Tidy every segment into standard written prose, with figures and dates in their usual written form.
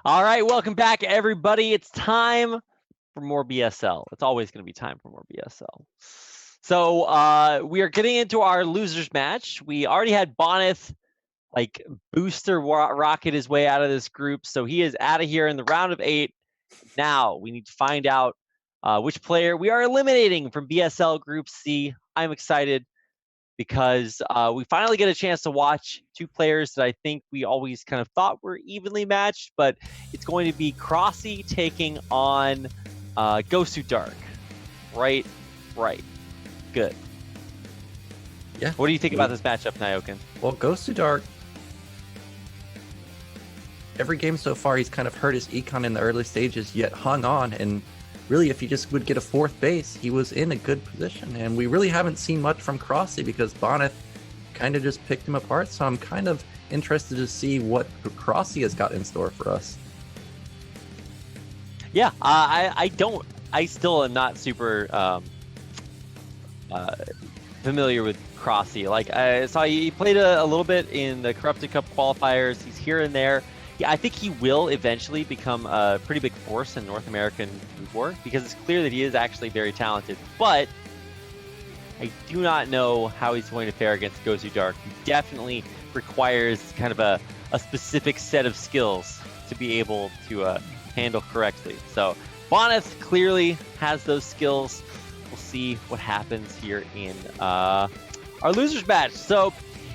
All right, welcome back, everybody. It's time for more BSL. It's always going to be time for more BSL. So we are getting into our losers match. We already had Bonneth booster rocket his way out of this group, so he is out of here in the round of 8. Now we need to find out which player we are eliminating from BSL Group C. I'm excited because we finally get a chance to watch two players that I think we always kind of thought were evenly matched, but it's going to be Crossy taking on Gosu Dark. Right. Good. Yeah. What do you think about this matchup, Nyokin? Well, Gosu Dark, every game so far, he's kind of hurt his econ in the early stages, yet hung on. And really, if he just would get a 4th base, he was in a good position. And we really haven't seen much from Crossy because Bonneth kind of just picked him apart. So I'm kind of interested to see what Crossy has got in store for us. Yeah, I still am not super familiar with Crossy. Like, I saw he played a little bit in the Corrupted Cup qualifiers. He's here and there. Yeah, I think he will eventually become a pretty big force in North American Food War because it's clear that he is actually very talented. But I do not know how he's going to fare against Gosu Dark. He definitely requires kind of a specific set of skills to be able to handle correctly. So Bonneth clearly has those skills. We'll see what happens here in our losers match. So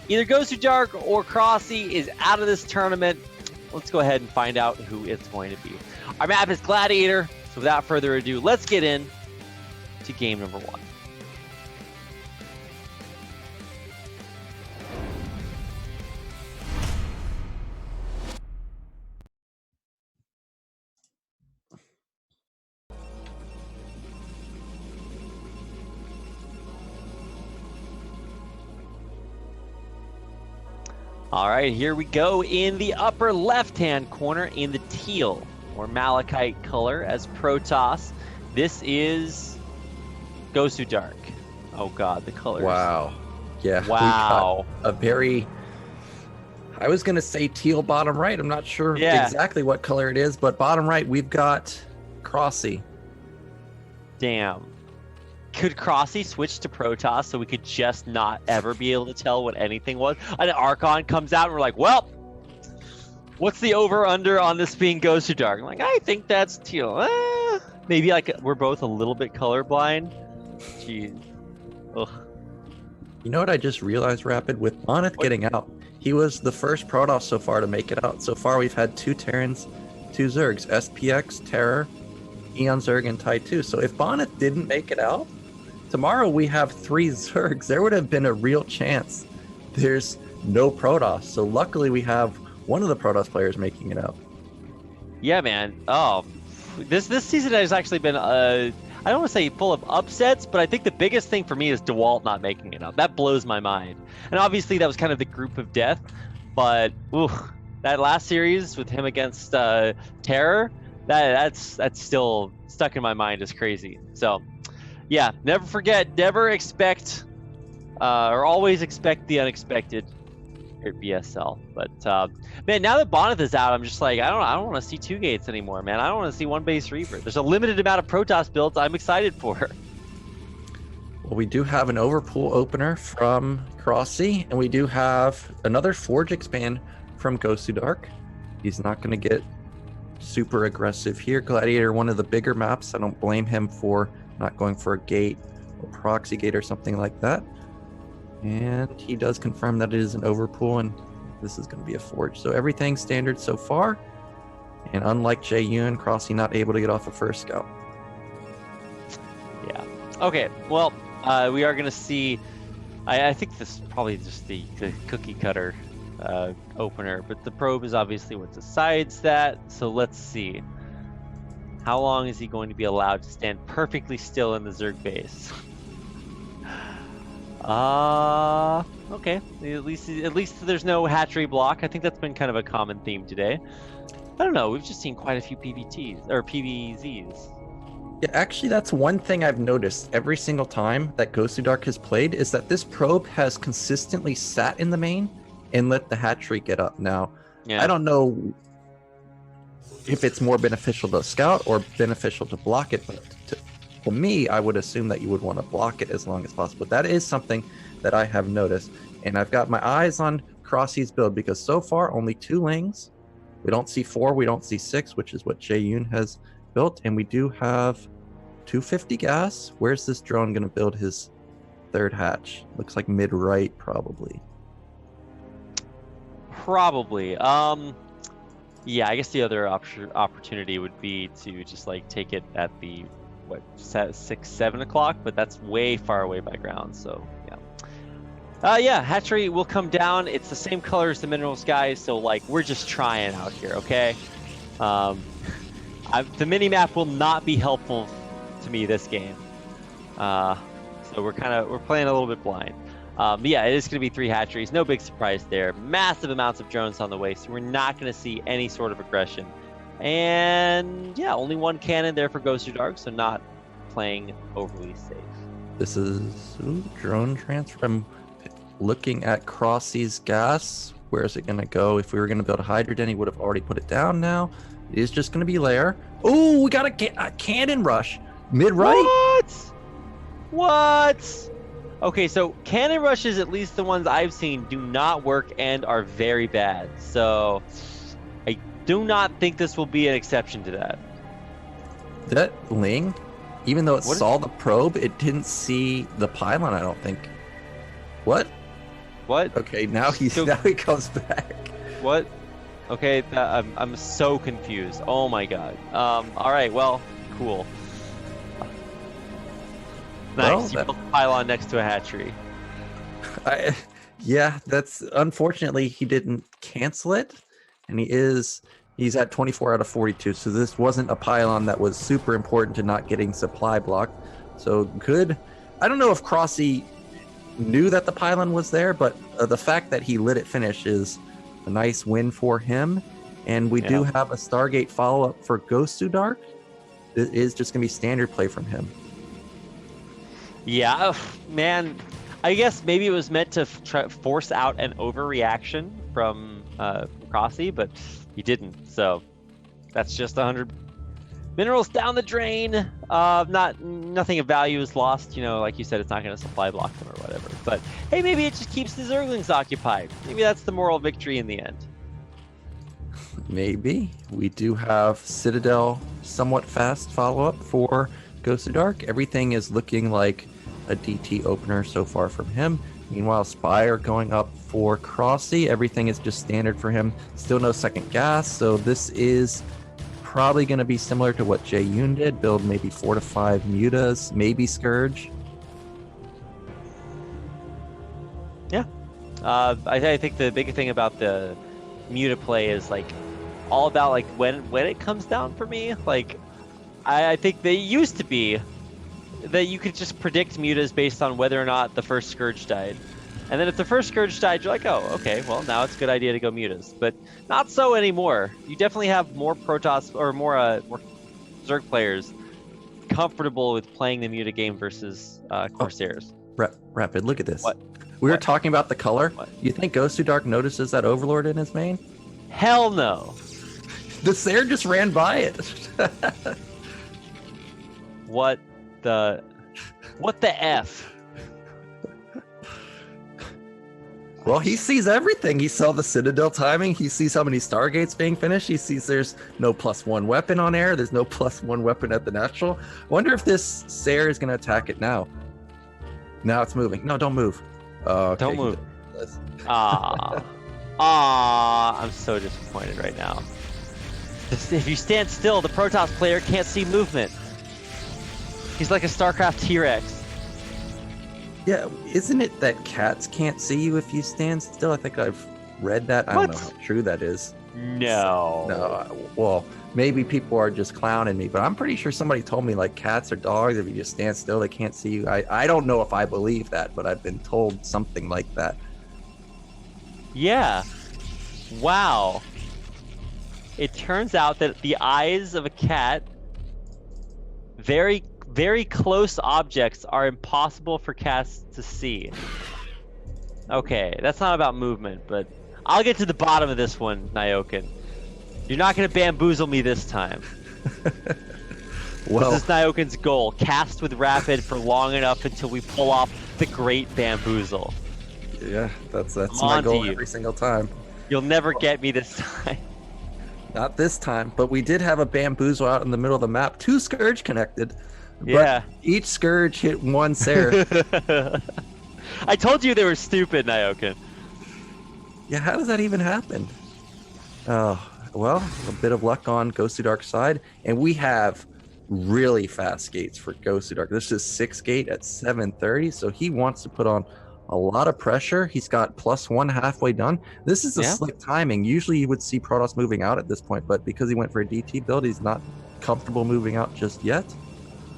either Gosu Dark or Crossy is out of this tournament. Let's go ahead and find out who it's going to be. Our map is Gladiator. So without further ado, let's get in to game number 1. All right, here we go in the upper left-hand corner in the teal or malachite color as Protoss. This is Gosu Dark. Oh God, the colors. Wow. Yeah. Wow. We got a very, I was going to say teal bottom right. I'm not sure exactly what color it is, but bottom right, we've got Crossy. Damn. Could Crossy switch to Protoss so we could just not ever be able to tell what anything was? And Archon comes out and we're like, well, what's the over-under on this being Gosu Dark? I'm like, I think that's teal. Maybe we're both a little bit colorblind. Jeez. Ugh. You know what I just realized, Rapid? With Bonneth getting out, he was the first Protoss so far to make it out. So far, we've had 2 Terrans, 2 Zergs, SPX, Terror, Eon Zerg, and Tai 2. So if Bonneth didn't make it out, tomorrow we have 3 Zergs. There would have been a real chance there's no Protoss. So luckily we have one of the Protoss players making it out. Yeah, man. Oh, this season has actually been I don't want to say full of upsets, but I think the biggest thing for me is DeWalt not making it out. That blows my mind. And obviously that was kind of the group of death, but that last series with him against Terror, that's still stuck in my mind as crazy. So yeah, never expect or always expect the unexpected here at BSL. But man, now that Bonneth is out, I'm just like, I don't want to see 2 gates anymore, man. I don't want to see 1 base Reaper. There's a limited amount of Protoss builds I'm excited for. Well, we do have an Overpool opener from Crossy, and we do have another Forge expand from Gosu Dark. He's not going to get super aggressive here. Gladiator, one of the bigger maps. I don't blame him for not going for a gate or proxy gate or something like that. And he does confirm that it is an Overpool, and this is going to be a Forge. So everything standard so far. And unlike Jay Yun, Crossy not able to get off a first scout. Yeah. Okay, well, we are going to see... I think this is probably just the cookie cutter opener, but the probe is obviously what decides that. So let's see. How long is he going to be allowed to stand perfectly still in the Zerg base? Okay. At least there's no hatchery block. I think that's been kind of a common theme today. I don't know. We've just seen quite a few PVTs or PVZs. Yeah, actually, that's one thing I've noticed every single time that Gosu Dark has played is that this probe has consistently sat in the main and let the hatchery get up. Now, Yeah. I don't know if it's more beneficial to scout or beneficial to block it. But to me, I would assume that you would want to block it as long as possible. That is something that I have noticed, and I've got my eyes on Crossy's build because so far only 2 Lings. We don't see 4, we don't see 6, which is what Jae-Yoon has built, and we do have 250 gas. Where's this drone going to build his 3rd hatch? Looks like mid-right, probably. Probably. Yeah, I guess the other opportunity would be to just like take it at the 6-7 o'clock, but that's way far away by ground. So yeah. Yeah, hatchery will come down. It's the same color as the minerals, guys. So like we're just trying out here, okay? The mini map will not be helpful to me this game. So we're playing a little bit blind. But yeah, it is going to be 3 hatcheries. No big surprise there. Massive amounts of drones on the way, so we're not going to see any sort of aggression. And yeah, only 1 cannon there for Ghost of Dark, so not playing overly safe. This is drone transfer. I'm looking at Crossy's gas. Where is it going to go? If we were going to build a hydrogen, he would have already put it down now. It is just going to be lair. Oh, we got a cannon rush. Mid-right? What? Okay, so cannon rushes, at least the ones I've seen, do not work and are very bad. So I do not think this will be an exception to that. That Ling, even though it saw the probe, it didn't see the pylon, I don't think. What? Okay, now he comes back. What? Okay, I'm so confused. Oh my god. All right, well, cool. Nice, you built a pylon next to a hatchery. Yeah, that's unfortunately he didn't cancel it, and he's at 24 out of 42. So this wasn't a pylon that was super important to not getting supply blocked. So good. I don't know if Crossy knew that the pylon was there, but the fact that he let it finish is a nice win for him. And we do have a Stargate follow-up for Ghost of Dark. It is just gonna be standard play from him. Yeah, man. I guess maybe it was meant to force out an overreaction from Crossy, but he didn't. So that's just 100 minerals down the drain. Nothing of value is lost. You know, like you said, it's not going to supply block them or whatever. But hey, maybe it just keeps the Zerglings occupied. Maybe that's the moral victory in the end. Maybe. We do have Citadel somewhat fast follow-up for Ghost of Dark. Everything is looking like a DT opener so far from him. Meanwhile, Spire going up for Crossy. Everything is just standard for him. Still no second gas, so this is probably going to be similar to what Jae-Yoon did. Build maybe 4 to 5 mutas, maybe Scourge. Yeah. I think the big thing about the muta play is like all about like when it comes down for me. Like I think they used to be that you could just predict mutas based on whether or not the first Scourge died. And then if the first Scourge died, you're like, oh, okay, well, now it's a good idea to go mutas. But not so anymore. You definitely have more Protoss or more Zerg players comfortable with playing the muta game versus Corsairs. Rapid, look at this. What? We were talking about the color. What? You think Ghost of Dark notices that Overlord in his main? Hell no. The Sair just ran by it. What the F? Well, he sees everything. He saw the Citadel timing. He sees how many Stargates being finished. He sees there's no +1 weapon on air. There's no +1 weapon at the natural. Wonder if this Sair is going to attack it now. Now it's moving. No, don't move. Okay. Don't move. I'm so disappointed right now. If you stand still, the Protoss player can't see movement. He's like a StarCraft T-Rex. Yeah, isn't it that cats can't see you if you stand still? I think I've read that. I don't know how true that is. No. Well, maybe people are just clowning me, but I'm pretty sure somebody told me like cats or dogs, if you just stand still, they can't see you. I don't know if I believe that, but I've been told something like that. Yeah. Wow. It turns out that the eyes of a cat, very, very close objects are impossible for cats to see. Okay, that's not about movement, but I'll get to the bottom of this one, Nyokin. You're not going to bamboozle me this time. Well, This is Nyoken's goal. Cast with Rapid for long enough until we pull off the great bamboozle. yeah, that's I'm my on to goal you. every single time. You'll never get me this time. Not this time, but we did have a bamboozle out in the middle of the map. 2 Scourge connected. Yeah. But each Scourge hit 1 Seraph. I told you they were stupid, Nyoken. Yeah, how does that even happen? Oh, well, a bit of luck on Ghost of Dark side, and we have really fast gates for Ghost of Dark. This is 6 gate at 7:30, so he wants to put on a lot of pressure. He's got +1 halfway done. This is a Yeah. slick timing. Usually you would see Protoss moving out at this point, but because he went for a DT build, he's not comfortable moving out just yet.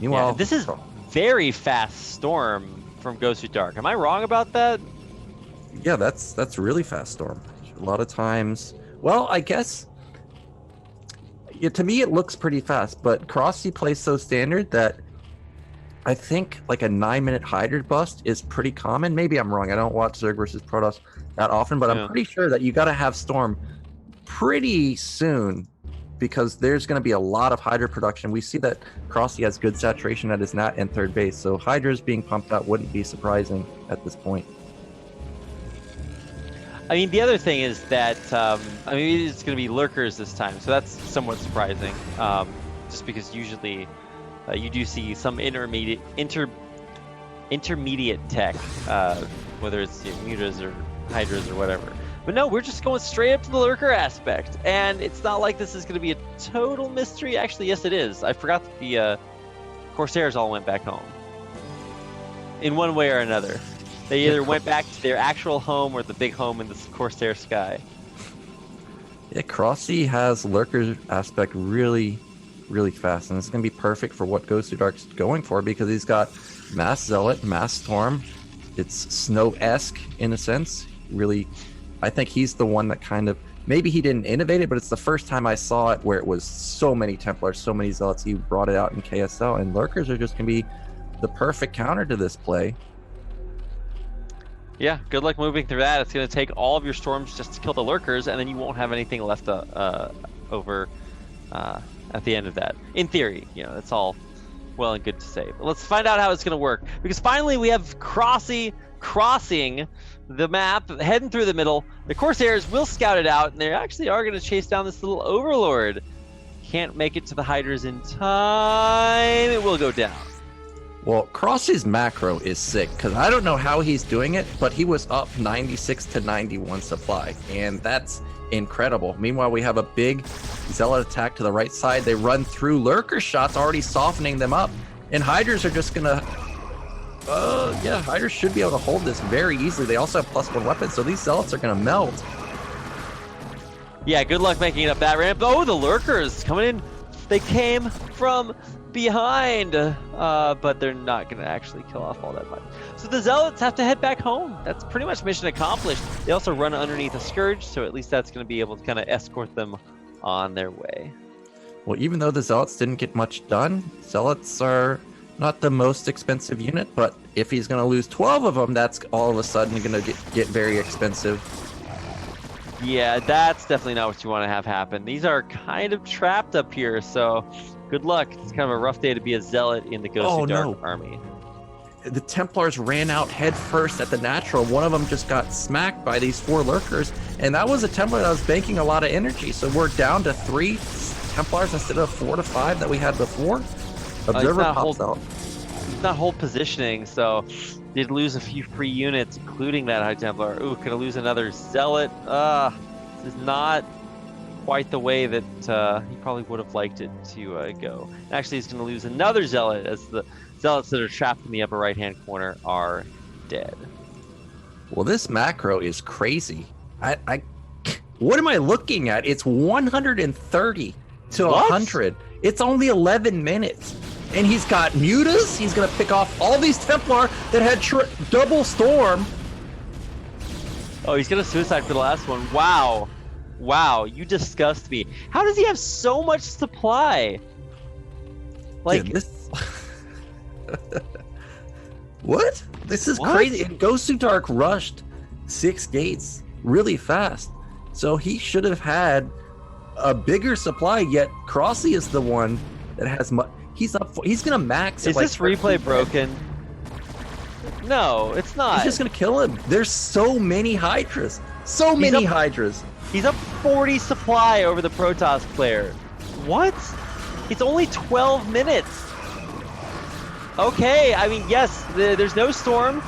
Meanwhile, Yeah, this is very fast Storm from Ghost of Dark. Am I wrong about that? yeah, that's really fast Storm. A lot of times, well, I guess yeah, to me it looks pretty fast, but Crossy plays so standard that I think like a 9-minute Hydra bust is pretty common. Maybe I'm wrong. I don't watch Zerg versus Protoss that often, but Yeah. I'm pretty sure that you got to have Storm pretty soon because there's going to be a lot of Hydra production. We see that Crossy has good saturation at his nat and third base, so Hydra's being pumped out wouldn't be surprising at this point. I mean, the other thing is that, I mean, it's going to be Lurkers this time, so that's somewhat surprising. Just because usually you do see some intermediate tech, whether it's Mutas or Hydras or whatever. But no, we're just going straight up to the Lurker aspect, and it's not like this is going to be a total mystery. Actually, yes, it is. I forgot that the Corsairs all went back home in one way or another. They either went back to their actual home or the big home in the Corsair sky. Yeah, Crossy has Lurker aspect really, really fast, and it's going to be perfect for what Ghost of Dark's going for because he's got Mass Zealot, Mass Storm. It's Snow-esque in a sense. Really, I think he's the one that kind of, maybe he didn't innovate it, but it's the first time I saw it where it was so many Templars, so many Zealots. He brought it out in KSL, and Lurkers are just going to be the perfect counter to this play. Yeah, good luck moving through that. It's going to take all of your storms just to kill the Lurkers, and then you won't have anything left over at the end of that. In theory, you know, that's all well and good to say. But let's find out how it's going to work. Because finally we have Crossy crossing the map, heading through the middle. The Corsairs will scout it out, and they actually are going to chase down this little Overlord. Can't make it to the Hydras in time. It will go down. Well, Crossy's macro is sick because I don't know how he's doing it, but he was up 96 to 91 supply, and that's incredible. Meanwhile, we have a big Zealot attack to the right side. They run through Lurker shots, already softening them up, and Hydras are just gonna. Yeah, Hydras should be able to hold this very easily. They also have +1 weapons, so these Zealots are gonna melt. Yeah, good luck making it up that ramp. Oh, the Lurkers coming in. They came from behind, but they're not going to actually kill off all that much. So the Zealots have to head back home. That's pretty much mission accomplished. They also run underneath a Scourge, so at least that's going to be able to kind of escort them on their way. Well, even though the Zealots didn't get much done, Zealots are not the most expensive unit, but if he's going to lose 12 of them, that's all of a sudden going to get very expensive. Yeah, that's definitely not what you want to have happen. These are kind of trapped up here, so good luck. It's kind of a rough day to be a Zealot in the Ghost of Dark army. The Templars ran out head first at the natural. One of them just got smacked by these 4 Lurkers, and that was a Templar that was banking a lot of energy. So we're down to 3 Templars instead of 4 to 5 that we had before. Observer pops out. He's not hold positioning, so did lose a few free units, including that High Templar. Ooh, gonna lose another Zealot. This is not quite the way that he probably would have liked it to go. Actually, he's gonna lose another Zealot as the Zealots that are trapped in the upper right-hand corner are dead. Well, this macro is crazy. What am I looking at? It's 130 to 100. It's only 11 minutes. And he's got Mutas. He's going to pick off all these Templar that had double Storm. Oh, he's going to suicide for the last one. Wow. Wow, you disgust me. How does he have so much supply? Like, Dude, this... What? This is crazy. And Ghost of Dark rushed 6 gates really fast. So he should have had a bigger supply. Yet Crossy is the one that has he's up. He's gonna max. Is this replay broken? No, it's not. He's just gonna kill him. There's so many Hydras. So many Hydras. He's up 40 supply over the Protoss player. What? It's only 12 minutes. Okay, I mean, yes, there's no Storm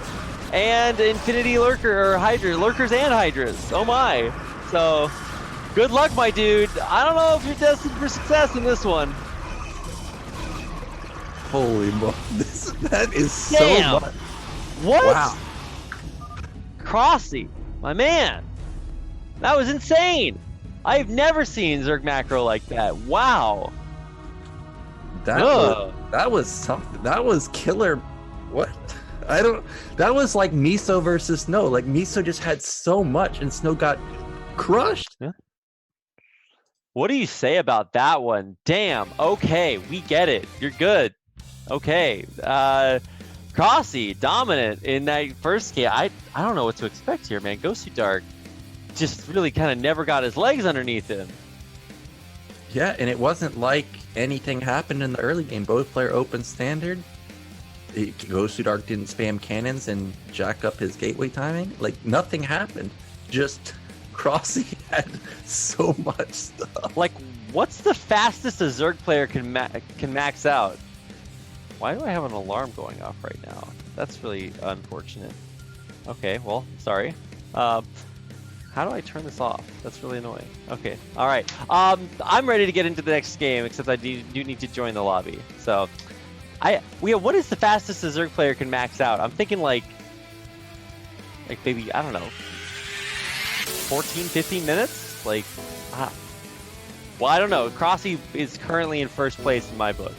and Infinity Lurker, or Hydra, Lurkers and Hydras. Oh my. So, good luck, my dude. I don't know if you're destined for success in this one. Holy moly. That is Damn. so much. What? Wow. Crossy, my man. That was insane. I've never seen Zerg macro like that. Wow. That was something. That was killer. What? That was like Miso versus Snow. Like Miso just had so much and Snow got crushed. Yeah. What do you say about that one? Damn. Okay, we get it. You're good. Okay. Crossy, dominant in that first game. I don't know what to expect here, man. Ghostly Dark just really kind of never got his legs underneath him. Yeah, and it wasn't like anything happened in the early game. Both player open standard. Ghostly Dark didn't spam cannons and jack up his gateway timing. Like nothing happened. Just Crossy had so much stuff. Like, what's the fastest a Zerg player can max out? Why do I have an alarm going off right now? That's really unfortunate. Okay, well, sorry. How do I turn this off? That's really annoying. Okay, all right. I'm ready to get into the next game, except I do need to join the lobby. So, what is the fastest a Zerg player can max out? I'm thinking like maybe, I don't know, 14, 15 minutes? Like, well, I don't know. Crossy is currently in first place in my book.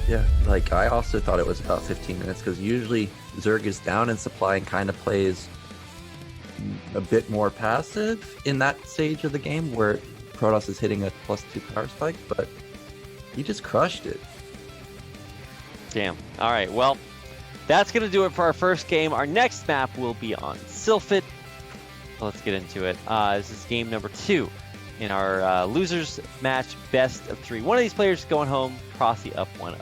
Yeah, like I also thought it was about 15 minutes because usually Zerg is down in supply and kind of plays a bit more passive in that stage of the game where Protoss is hitting a +2 power spike, but he just crushed it. Damn. All right, well, that's going to do it for our first game. Our next map will be on Sylphid. So let's get into it. This is game number 2 in our losers match, best of 3. One of these players is going home, Crossy up 1-0.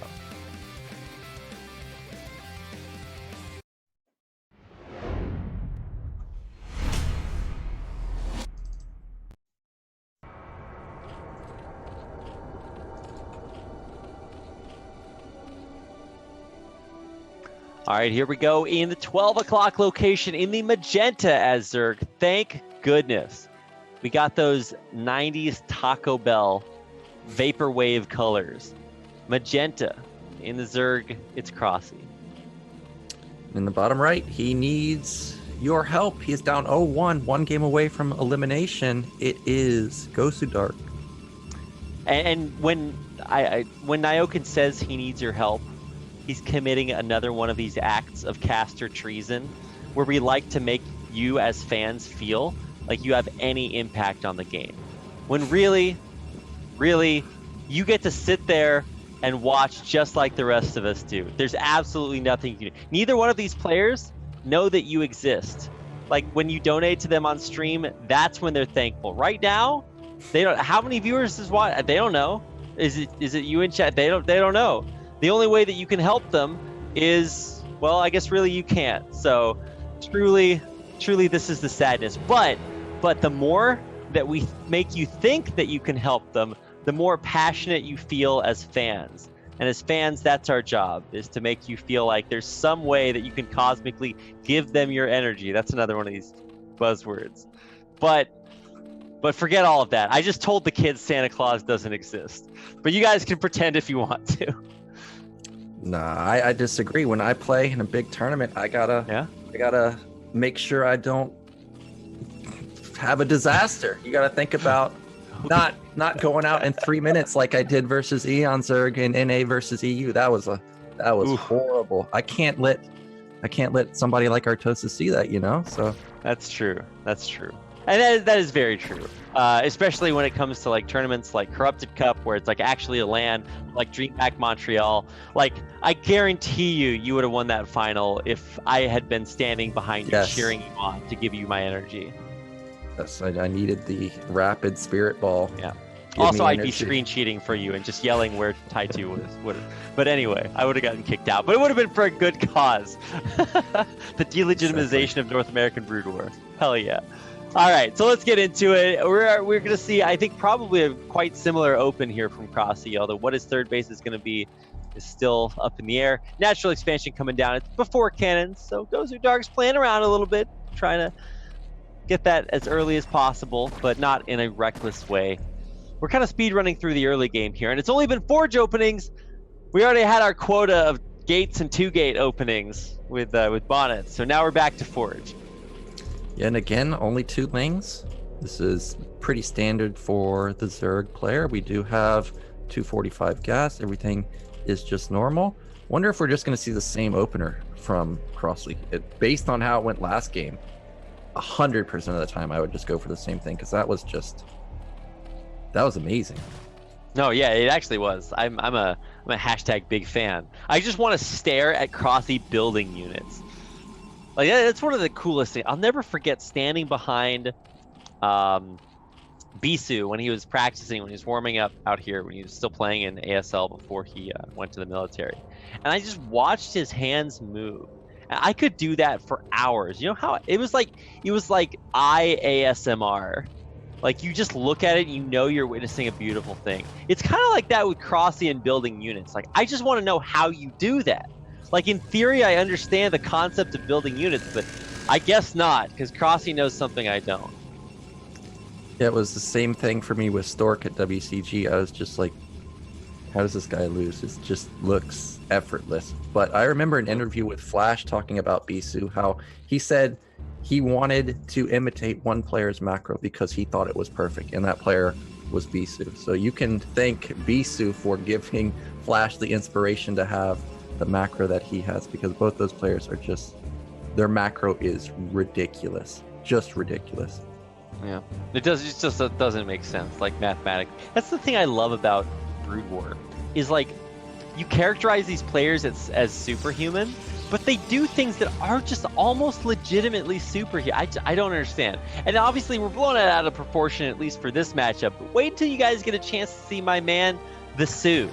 All right, here we go in the 12 o'clock location in the Magenta as Zerg. Thank goodness. We got those 90s Taco Bell vaporwave colors. Magenta. In the Zerg, it's Crossy. In the bottom right, he needs your help. He is down 0-1, one game away from elimination. It is Ghostly Dark. And when Nyokin says he needs your help, he's committing another one of these acts of caster treason where we like to make you as fans feel like you have any impact on the game. When really, you get to sit there and watch just like the rest of us do. There's absolutely nothing you can do. Neither one of these players know that you exist. Like when you donate to them on stream, that's when they're thankful. Right now, they don't. How many viewers is what? They don't know. Is it you in chat? They don't know. The only way that you can help them is, well, I guess really you can't. So truly this is the sadness. But the more that we make you think that you can help them, the more passionate you feel as fans. And as fans, that's our job, is to make you feel like there's some way that you can cosmically give them your energy. That's another one of these buzzwords. But forget all of that. I just told the kids Santa Claus doesn't exist. But you guys can pretend if you want to. Nah, I disagree. When I play in a big tournament, I gotta make sure I don't have a disaster. You gotta think about not going out in 3 minutes like I did versus Eon Zerg and NA versus EU. That was horrible. I can't let somebody like Artosis see that, you know. So that's true. And that is very true, especially when it comes to like tournaments like Corrupted Cup, where it's like actually a LAN, like DreamHack Montreal. Like I guarantee you would have won that final if I had been standing behind you, cheering you on to give you my energy. Yes, I needed the rapid spirit ball. Yeah. Give Also, me I'd be energy. screen cheating for you and just yelling where Taitu was. But anyway, I would have gotten kicked out. But it would have been for a good cause. The delegitimization of North American Brood War. Hell yeah. All right, so let's get into it. We're going to see, I think, probably a quite similar open here from Crossy, although what his third base is going to be is still up in the air. Natural expansion coming down. It's before cannons, so Gozu Dark's playing around a little bit, trying to get that as early as possible, but not in a reckless way. We're kind of speed running through the early game here, and it's only been Forge openings. We already had our quota of gates and 2-gate openings with Bonnet, so now we're back to Forge. Yeah, and again, only 2 lanes. This is pretty standard for the Zerg player. We do have 245 gas. Everything is just normal. Wonder if we're just going to see the same opener from Crossley. Based on how it went last game, 100% of the time I would just go for the same thing, because that was amazing. No, yeah, it actually was. I'm a hashtag big fan. I just want to stare at Crossy building units. Like, that's one of the coolest things. I'll never forget standing behind Bisu when he was practicing, when he was warming up out here, when he was still playing in ASL before he went to the military. And I just watched his hands move. And I could do that for hours. You know how it was like ASMR. Like, you just look at it and you know you're witnessing a beautiful thing. It's kind of like that with Crossy and building units. Like, I just want to know how you do that. Like, in theory, I understand the concept of building units, but I guess not, because Crossy knows something I don't. Yeah, it was the same thing for me with Stork at WCG. I was just like, how does this guy lose? It just looks effortless. But I remember an interview with Flash talking about Bisu, how he said he wanted to imitate one player's macro because he thought it was perfect, and that player was Bisu. So you can thank Bisu for giving Flash the inspiration to have the macro that he has, because both those players are just, their macro is ridiculous, just ridiculous. Yeah, it just doesn't make sense, like, mathematically. That's the thing I love about Brood War, is like, you characterize these players as superhuman, but they do things that are just almost legitimately superhuman. I don't understand. And obviously we're blowing it out of proportion, at least for this matchup, but wait until you guys get a chance to see my man, the Sioux,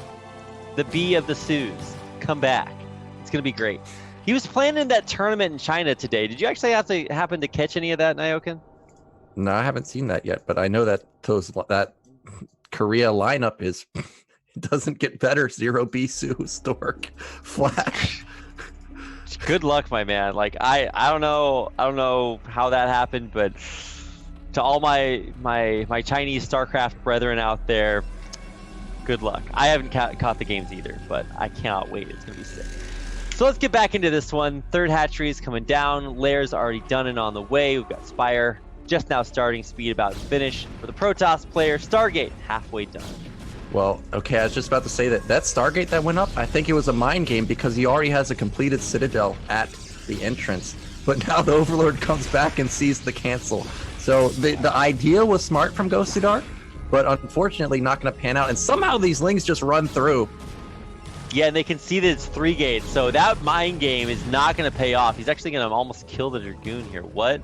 the B of the Sioux, come back. It's going to be great. He was playing in that tournament in China today. Did you actually happen to catch any of that, Nyokin? No, I haven't seen that yet, but I know that that Korea lineup is it doesn't get better. 0 Bisu, Stork, Flash. Good luck, my man. Like, I don't know how that happened, but to all my Chinese StarCraft brethren out there, good luck. I haven't caught the games either, but I cannot wait. It's gonna be sick. So let's get back into this one. Third hatchery is coming down. Lair's already done and on the way. We've got Spire just now starting, speed about to finish. For the Protoss player, Stargate halfway done. Well, okay, I was just about to say that Stargate that went up, I think it was a mind game, because he already has a completed Citadel at the entrance. But now the Overlord comes back and sees the cancel. So the idea was smart from Ghost to Dark, but unfortunately not going to pan out. And somehow these Lings just run through. Yeah, and they can see that it's 3 gates, so that mind game is not going to pay off. He's actually going to almost kill the Dragoon here. What?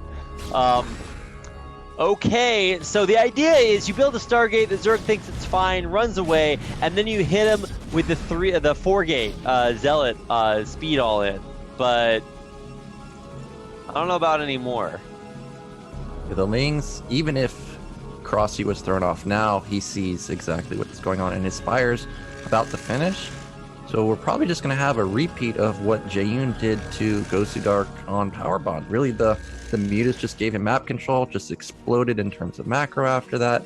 Okay, so the idea is you build a Stargate, the Zerg thinks it's fine, runs away, and then you hit him with the 4-gate Zealot speed all in. But I don't know about anymore. The Lings, even if Crossy was thrown off now, he sees exactly what's going on, and his Spire's about to finish. So we're probably just going to have a repeat of what Jaeyoon did to Gosu Dark on Power Bond. Really, the Mutas just gave him map control, just exploded in terms of macro after that.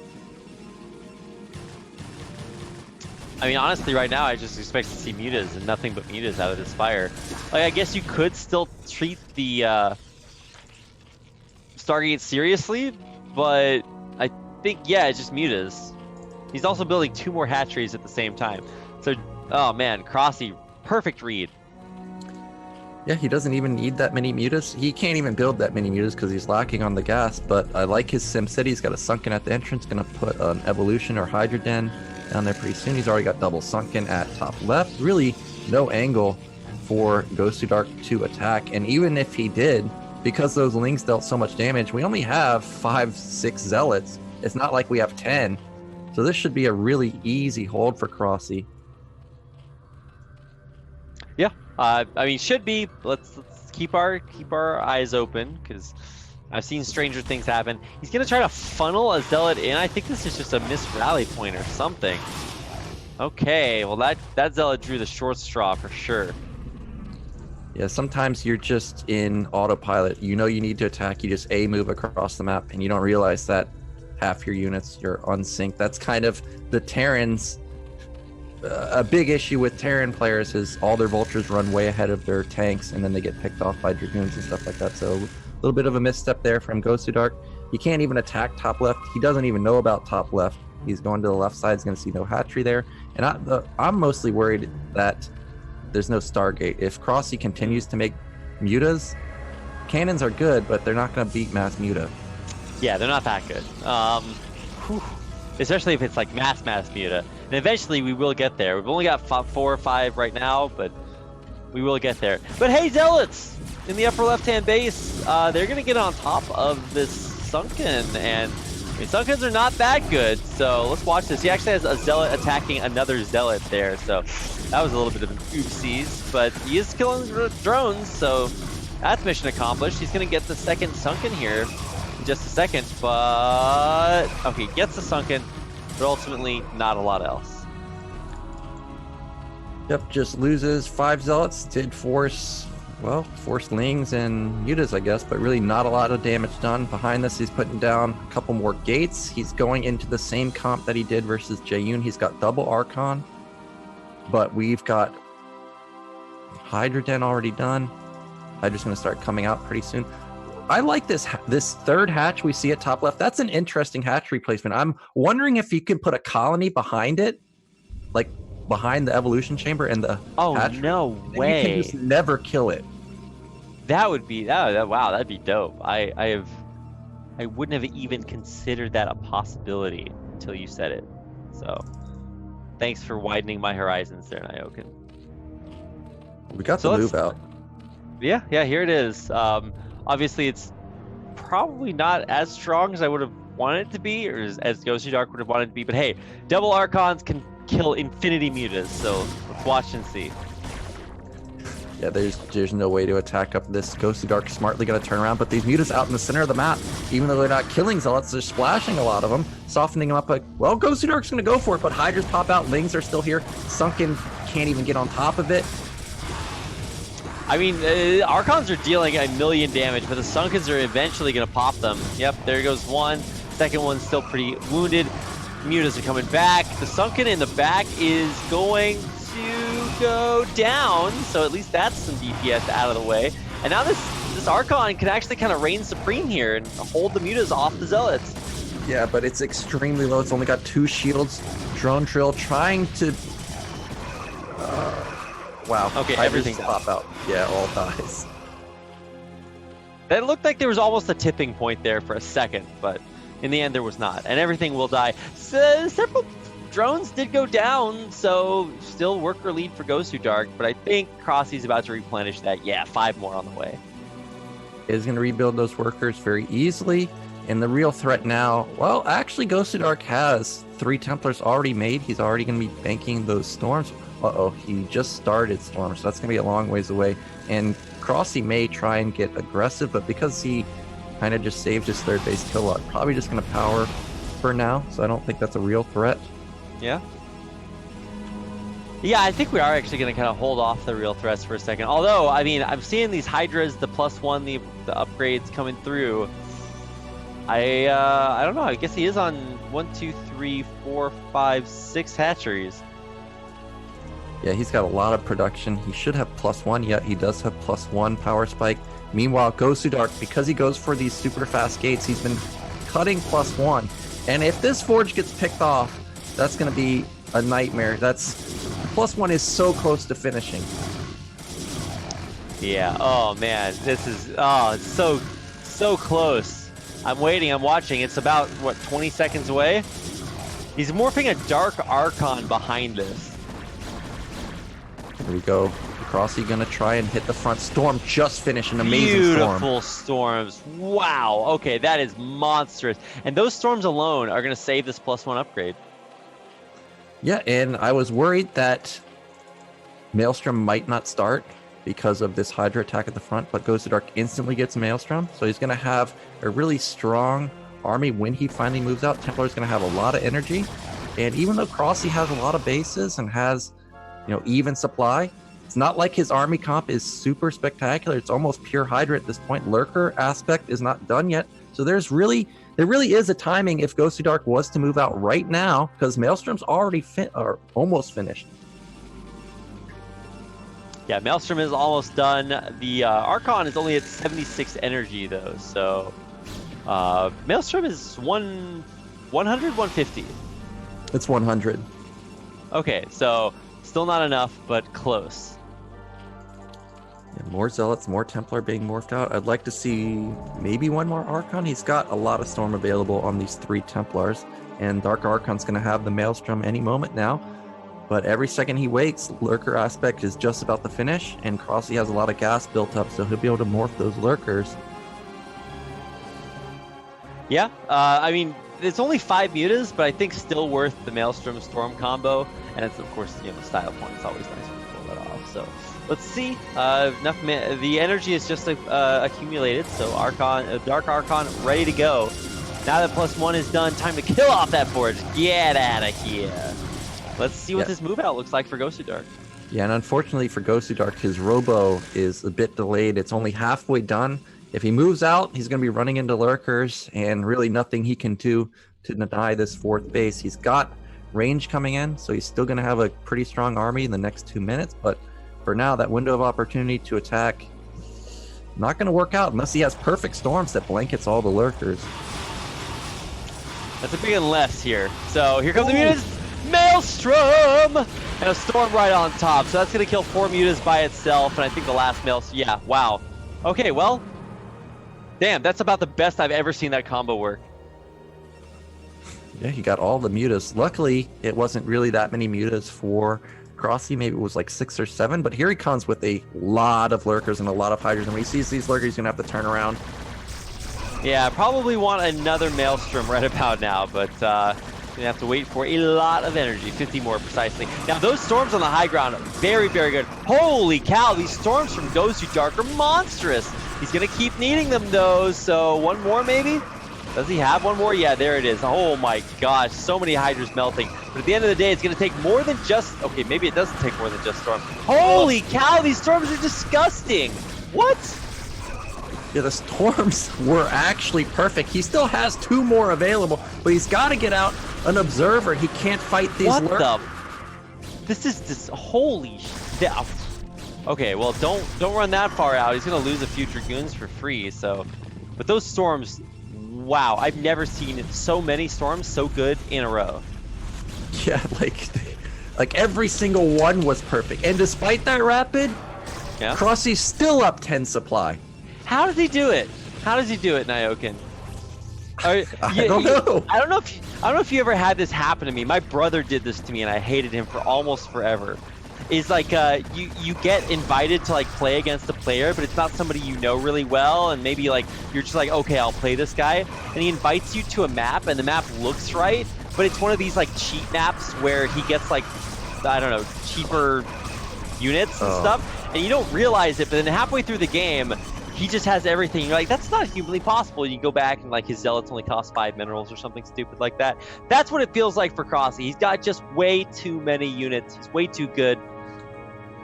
I mean, honestly, right now, I just expect to see Mutas and nothing but Mutas out of this Spire. Like, I guess you could still treat the Stargate seriously, but I think, yeah, it's just Mutas. He's also building 2 more hatcheries at the same time. So, oh man, Crossy, perfect read. Yeah, he doesn't even need that many Mutas. He can't even build that many Mutas because he's lacking on the gas, but I like his SimCity. He's got a Sunken at the entrance, going to put an Evolution or Hydra Den down there pretty soon. He's already got double Sunken at top left. Really no angle for Ghost to Dark to attack, and even if he did, because those Lings dealt so much damage, we only have 5-6 Zealots. It's not like we have 10. So this should be a really easy hold for Crossy. Yeah, I mean, should be. Let's keep our eyes open, because I've seen stranger things happen. He's gonna try to funnel a Zealot in. I think this is just a missed rally point or something. Okay, well that Zealot drew the short straw for sure. Yeah, sometimes you're just in autopilot. You know you need to attack. You just move across the map, and you don't realize that half your units you're unsynced. That's kind of the Terrans. A big issue with Terran players is all their vultures run way ahead of their tanks, and then they get picked off by dragoons and stuff like that. So a little bit of a misstep there from Gosudark. He can't even attack top left. He doesn't even know about top left. He's going to the left side. He's going to see no hatchery there. And I'm mostly worried that there's no Stargate. If Crossy continues to make mutas, cannons are good, but they're not going to beat mass muta. Yeah, they're not that good. Especially if it's like mass muta. And eventually we will get there. We've only got 4 or 5 right now, but we will get there. But hey, Zealots in the upper left-hand base, they're going to get on top of this Sunken, and I mean, Sunkens are not that good. So let's watch this. He actually has a Zealot attacking another Zealot there, so that was a little bit of an oopsies, but he is killing drones, so that's mission accomplished. He's going to get the second Sunken here in just a second, but okay, gets the Sunken, but ultimately not a lot else. Yep, just loses 5 Zealots. Did force Lings and Mutas, I guess, but really not a lot of damage done. Behind this, he's putting down a couple more gates. He's going into the same comp that he did versus Jaeyoon. He's got double Archon, but we've got Hydra Den already done. Hydra's going to start coming out pretty soon. I like this third hatch we see at top left. That's an interesting hatch replacement. I'm wondering if you could put a colony behind it, like behind the evolution chamber and the hatch. No way. You can just never kill it. That would be wow, that'd be dope. I wouldn't have even considered that a possibility until you said it. So thanks for widening my horizons there, Nyoken. We got the move out. Yeah, here it is. Obviously, it's probably not as strong as I would have wanted it to be, or as Gosudark would have wanted it to be. But hey, double Archons can kill infinity mutas, so let's watch and see. Yeah, there's no way to attack up this. Gosudark smartly going to turn around, but these mutas out in the center of the map, even though they're not killing Zealots, they're splashing a lot of them, softening them up. Like, well, Gosudark's going to go for it, but Hydras pop out, Lings are still here. Sunken can't even get on top of it. I mean, Archons are dealing 1,000,000 damage, but the Sunkens are eventually going to pop them. Yep, there goes one. Second one's still pretty wounded. Mutas are coming back. The Sunken in the back is going to go down, so at least that's some DPS out of the way. And now this Archon can actually kind of reign supreme here and hold the Mutas off the Zealots. Yeah, but it's extremely low. It's only got 2 shields. Drone Drill trying to... wow. Okay, everything's pop out. Yeah, all dies. That looked like there was almost a tipping point there for a second, but in the end there was not. And everything will die. So, several drones did go down, so still worker lead for Gosudark, but I think Crossy's about to replenish that. Yeah, 5 more on the way. Is going to rebuild those workers very easily. And the real threat now, well, actually Gosudark has 3 Templars already made. He's already going to be banking those storms. Uh-oh, he just started storms, so that's going to be a long ways away. And Crossy may try and get aggressive, but because he kind of just saved his third base kill lot, probably just going to power for now, so I don't think that's a real threat. Yeah, I think we are actually going to kind of hold off the real threats for a second. Although, I mean, I'm seeing these Hydras, the +1, the upgrades coming through. I don't know. I guess he is on 1, 2, 3, 4, 5, 6 hatcheries. Yeah, he's got a lot of production. He should have +1. Yeah, he does have +1 power spike. Meanwhile, Gosudark, because he goes for these super fast gates, he's been cutting +1. And if this Forge gets picked off, that's going to be a nightmare. +1 is so close to finishing. Yeah. Oh man, this is it's so close. I'm waiting. I'm watching. It's about what 20 seconds away. He's morphing a Dark Archon behind this. Here we go. Crossy going to try and hit the front. Storm just finished an amazing Beautiful storms. Wow. Okay, that is monstrous. And those storms alone are going to save this +1 upgrade. Yeah, and I was worried that Maelstrom might not start because of this Hydra attack at the front, but Ghost of Dark instantly gets Maelstrom, so he's going to have a really strong army when he finally moves out. Templar's going to have a lot of energy, and even though Crossy has a lot of bases and has, even supply, it's not like his army comp is super spectacular. It's almost pure Hydra at this point. Lurker aspect is not done yet, so there really is a timing if Ghost of Dark was to move out right now, because Maelstrom's already almost finished. Yeah, Maelstrom is almost done. The Archon is only at 76 energy though, so Maelstrom is 100, 150. It's 100. Okay, so still not enough, but close. Yeah, more Zealots, more Templar being morphed out. I'd like to see maybe one more Archon. He's got a lot of Storm available on these 3 Templars, and Dark Archon's going to have the Maelstrom any moment now. But every second he waits, Lurker aspect is just about to finish, and Crossy has a lot of gas built up, so he'll be able to morph those Lurkers. Yeah, I mean, it's only 5 mutas, but I think still worth the Maelstrom Storm combo. And it's, of course, style point. It's always nice when you pull that off. So let's see. The energy is just accumulated, so Dark Archon ready to go. Now that +1 is done, time to kill off that forge. Get out of here. Let's see what this move out looks like for Ghost of Dark. Yeah, and unfortunately for Ghost of Dark, his Robo is a bit delayed. It's only halfway done. If he moves out, he's going to be running into Lurkers, and really nothing he can do to deny this 4th base. He's got range coming in, so he's still going to have a pretty strong army in the next 2 minutes, but for now, that window of opportunity to attack, not going to work out unless he has perfect storms that blankets all the Lurkers. That's a big unless here. So here comes the mutas. Maelstrom! And a storm right on top. So that's going to kill 4 mutas by itself. And I think the last Maelstrom... Yeah, wow. Okay, well... Damn, that's about the best I've ever seen that combo work. Yeah, he got all the mutas. Luckily, it wasn't really that many mutas for Crossy. Maybe it was like 6 or 7. But here he comes with a lot of Lurkers and a lot of Hydras. And when he sees these Lurkers, he's going to have to turn around. Yeah, probably want another Maelstrom right about now. But... Gonna have to wait for a lot of energy, 50 more precisely. Now those storms on the high ground, very, very good. Holy cow, these storms from Ghost of Dark are monstrous. He's gonna keep needing them though, so one more maybe? Does he have one more? Yeah, there it is. Oh my gosh, so many Hydras melting. But at the end of the day, it's gonna take more than just, okay, maybe it doesn't take more than just storms. Holy cow, these storms are disgusting. What? Yeah, the storms were actually perfect. He still has 2 more available, but he's got to get out an observer. He can't fight these Lurkers. This is just holy shit. Okay, well don't run that far out. He's gonna lose a few Dragoons for free. So, but those storms, wow! I've never seen so many storms so good in a row. Yeah, like every single one was perfect. And despite that rapid, Crossy's still up 10 supply. How does he do it? How does he do it, Nyoken? I don't know. I don't know if you ever had this happen to me. My brother did this to me, and I hated him for almost forever. Is like you get invited to like play against a player, but it's not somebody you know really well, and maybe like you're just like, okay, I'll play this guy, and he invites you to a map, and the map looks right, but it's one of these like cheat maps where he gets like, I don't know, cheaper units and stuff, and you don't realize it, but then halfway through the game, he just has everything. You're like, that's not humanly possible. You go back and like his zealots only cost 5 minerals or something stupid like that. That's what it feels like for Crossy. He's got just way too many units. He's way too good.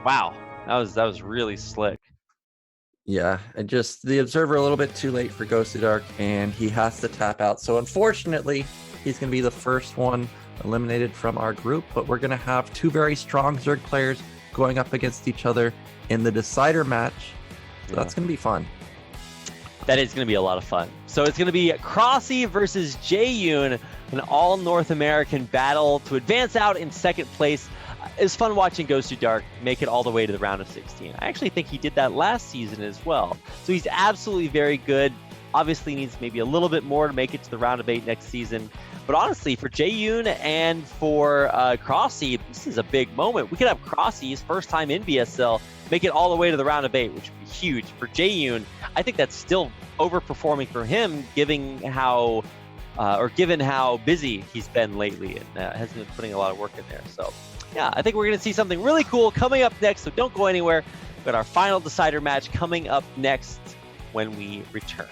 Wow, that was really slick. Yeah, and just the observer a little bit too late for Ghost of Dark, and he has to tap out. So unfortunately, he's going to be the first one eliminated from our group. But we're going to have 2 very strong Zerg players going up against each other in the decider match. So that's going to be fun. That is going to be a lot of fun. So it's going to be Crossy versus Jaeyun, an all North American battle to advance out in second place. It's fun watching Ghost of Dark make it all the way to the round of 16. I actually think he did that last season as well. So he's absolutely very good. Obviously needs maybe a little bit more to make it to the round of 8 next season. But honestly, for Jaeyoon and for Crossy, this is a big moment. We could have Crossy's first time in BSL make it all the way to the round of 8, which would be huge. For Jaeyoon, I think that's still overperforming for him, given how busy he's been lately and hasn't been putting a lot of work in there. So, yeah, I think we're going to see something really cool coming up next. So don't go anywhere. We've got our final decider match coming up next when we return.